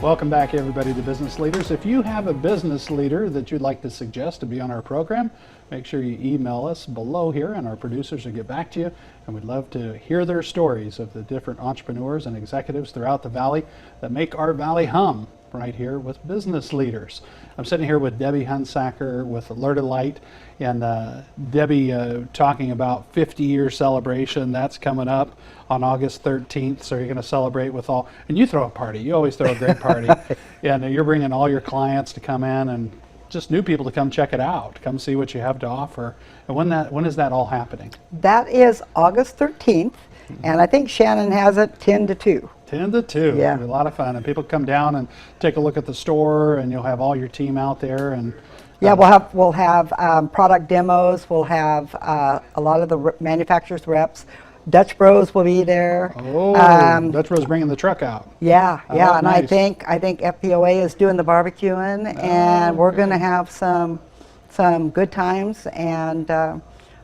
Welcome back, everybody, to Business Leaders. If you have a business leader that you'd like to suggest to be on our program, make sure you email us below here and our producers will get back to you. And we'd love to hear their stories of the different entrepreneurs and executives throughout the Valley that make our Valley hum right here with Business Leaders. I'm sitting here with Debbie Hunsaker with Alert-O-Lite, and Debbie talking about 50-year celebration. That's coming up on August 13th, so you're going to celebrate with all, and you throw a party. You always throw a great party. And you're bringing all your clients to come in and just new people to come check it out, come see what you have to offer. And when is that all happening? That is August 13th, and I think Shannon has it 10 to 2. 10 to 2. Yeah. It'll be a lot of fun, and people come down and take a look at the store, and you'll have all your team out there. And yeah, we'll have product demos. We'll have a lot of the manufacturers reps. Dutch Bros will be there. Oh, Dutch Bros bringing the truck out. Yeah, yeah, and nice. I think FPOA is doing the barbecuing, and we're going to have some good times, and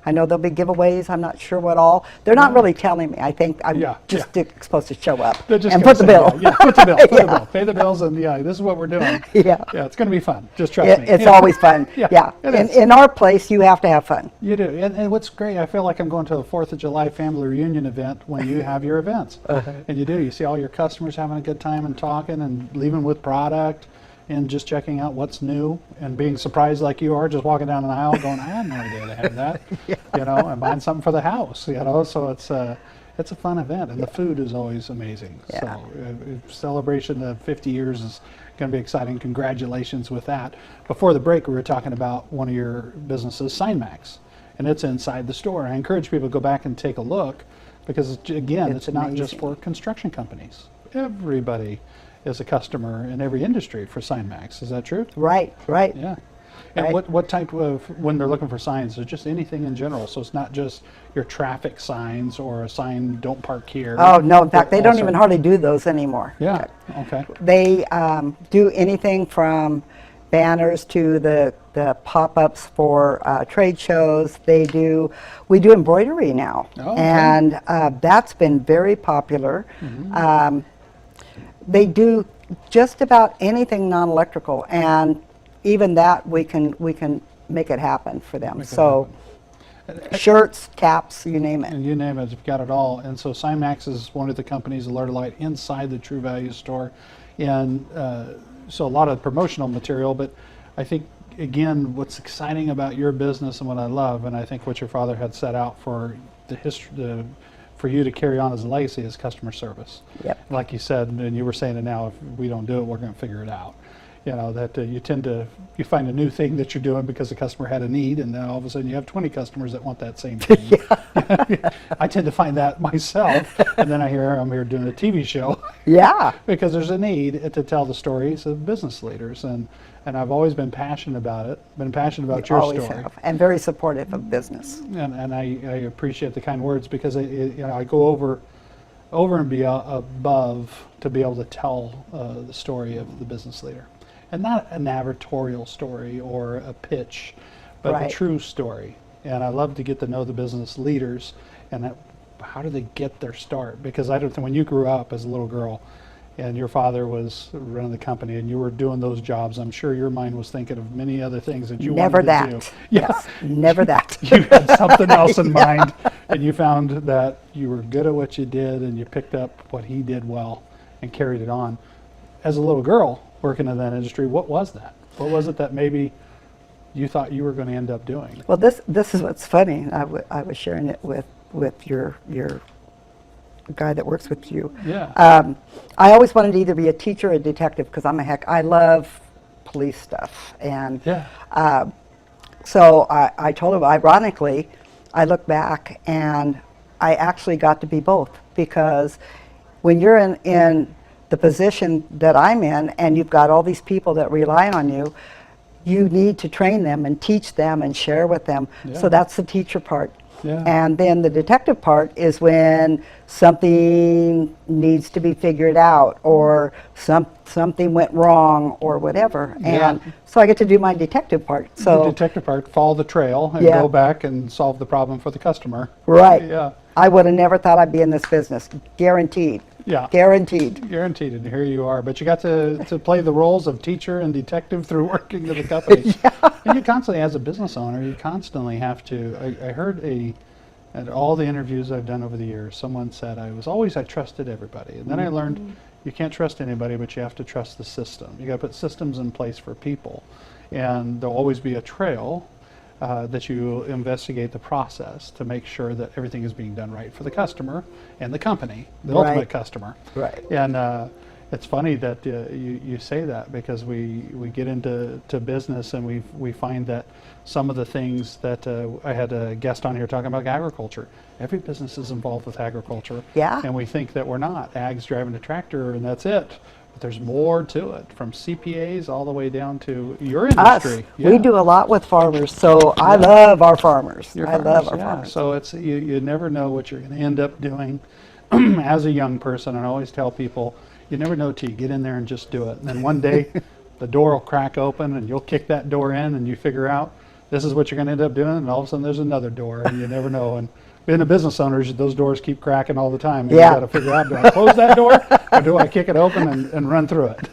I know there'll be giveaways. I'm not sure what all. They're not really telling me. I think I'm just supposed to show up and put the bill. Yeah, put the bill. Put the bill. Pay the bills, and this is what we're doing. Yeah, it's going to be fun. Just trust me. It's always fun. Yeah. In our place, you have to have fun. You do, and what's great, I feel like I'm going to a 4th of July family reunion event when you have your events, and you do. You see all your customers having a good time and talking and leaving with product. And just checking out what's new and being surprised like you are, just walking down the aisle going, I had no idea they had that, and buying something for the house, so it's a fun event, and the food is always amazing. Yeah. So celebration of 50 years is going to be exciting. Congratulations with that. Before the break, we were talking about one of your businesses, SignMax, and it's inside the store. I encourage people to go back and take a look because, again, it's not just for construction companies. Everybody is a customer in every industry for SignMax. Is that true? Right. Yeah. And what type of, when they're looking for signs, is just anything in general? So it's not just your traffic signs or a sign, don't park here. Oh, no. In fact, they don't even hardly do those anymore. Yeah. Okay. They do anything from banners to the pop-ups for trade shows. We do embroidery now. Oh, okay. And that's been very popular. They do just about anything non-electrical, and even that we can make it happen for them. So shirts, caps, you name it. And you name it, you've got it all. And so SignMax is one of the companies, Alert-O-Lite, inside the True Value store. And so a lot of promotional material, but I think, again, what's exciting about your business and what I love, and I think what your father had set out for the history, for you to carry on as a legacy, is customer service. Yep. Like you said, and you were saying it now, if we don't do it, we're going to figure it out. That you find a new thing that you're doing because the customer had a need, and then all of a sudden you have 20 customers that want that same thing. I tend to find that myself, and then I'm here doing a TV show. Yeah. Because there's a need to tell the stories of business leaders, and I've always been passionate about it. Been passionate about your always story. Have, and very supportive of business. And I appreciate the kind words, because I go over and above to be able to tell the story of the business leader. And not an advertorial story or a pitch, but a true story. And I love to get to know the business leaders and how do they get their start? Because I don't think, when you grew up as a little girl and your father was running the company and you were doing those jobs, I'm sure your mind was thinking of many other things that you wanted to do. Yes, never that. You had something else in mind, and you found that you were good at what you did, and you picked up what he did well and carried it on. As a little girl working in that industry, what was that? What was it that maybe you thought you were going to end up doing? Well, this is what's funny. I was sharing it with your guy that works with you. Yeah. I always wanted to either be a teacher or a detective, because I love police stuff. And so I told him, ironically, I look back and I actually got to be both, because when you're in the position that I'm in and you've got all these people that rely on you, you need to train them and teach them and share with them. So that's the teacher part. And then the detective part is when something needs to be figured out, or something went wrong or whatever. And so I get to do my detective part. So the detective part, follow the trail and go back and solve the problem for the customer. Right. Yeah. I would have never thought I'd be in this business, guaranteed. Yeah. Guaranteed. Guaranteed, and here you are. But you got to play the roles of teacher and detective through working at the company. And you constantly, as a business owner, you constantly have to. I heard at all the interviews I've done over the years, someone said I trusted everybody, and then I learned you can't trust anybody, but you have to trust the system. You got to put systems in place for people, and there'll always be a trail. That you investigate the process to make sure that everything is being done right for the customer and the company, the ultimate customer. Right. And it's funny that you say that, because we get into business and we find that some of the things that I had a guest on here talking about agriculture. Every business is involved with agriculture. Yeah. And we think that we're not. Ag's driving a tractor and that's it. But there's more to it, from CPAs all the way down to your industry. Us. We do a lot with farmers, so I love our farmers. I love our farmers. So it's you never know what you're going to end up doing. As a young person, I always tell people, you never know till you get in there and just do it. And then one day, the door will crack open and you'll kick that door in and you figure out this is what you're going to end up doing, and all of a sudden there's another door, and you never know. And being a business owner, those doors keep cracking all the time. And you got to figure out, do I close that door or do I kick it open and run through it?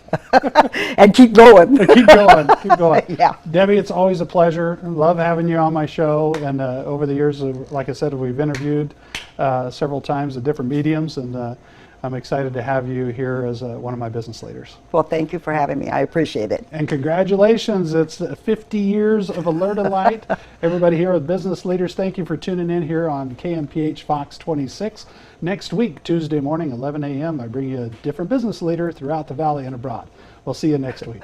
And keep going. Keep going, keep going. Yeah. Debbie, it's always a pleasure. Love having you on my show. And over the years, like I said, we've interviewed several times at different mediums, and I'm excited to have you here as one of my business leaders. Well, thank you for having me. I appreciate it. And congratulations, it's 50 years of Alert-O-Lite. Everybody here with Business Leaders, thank you for tuning in here on KMPH Fox 26. Next week, Tuesday morning, 11 a.m., I bring you a different business leader throughout the valley and abroad. We'll see you next week.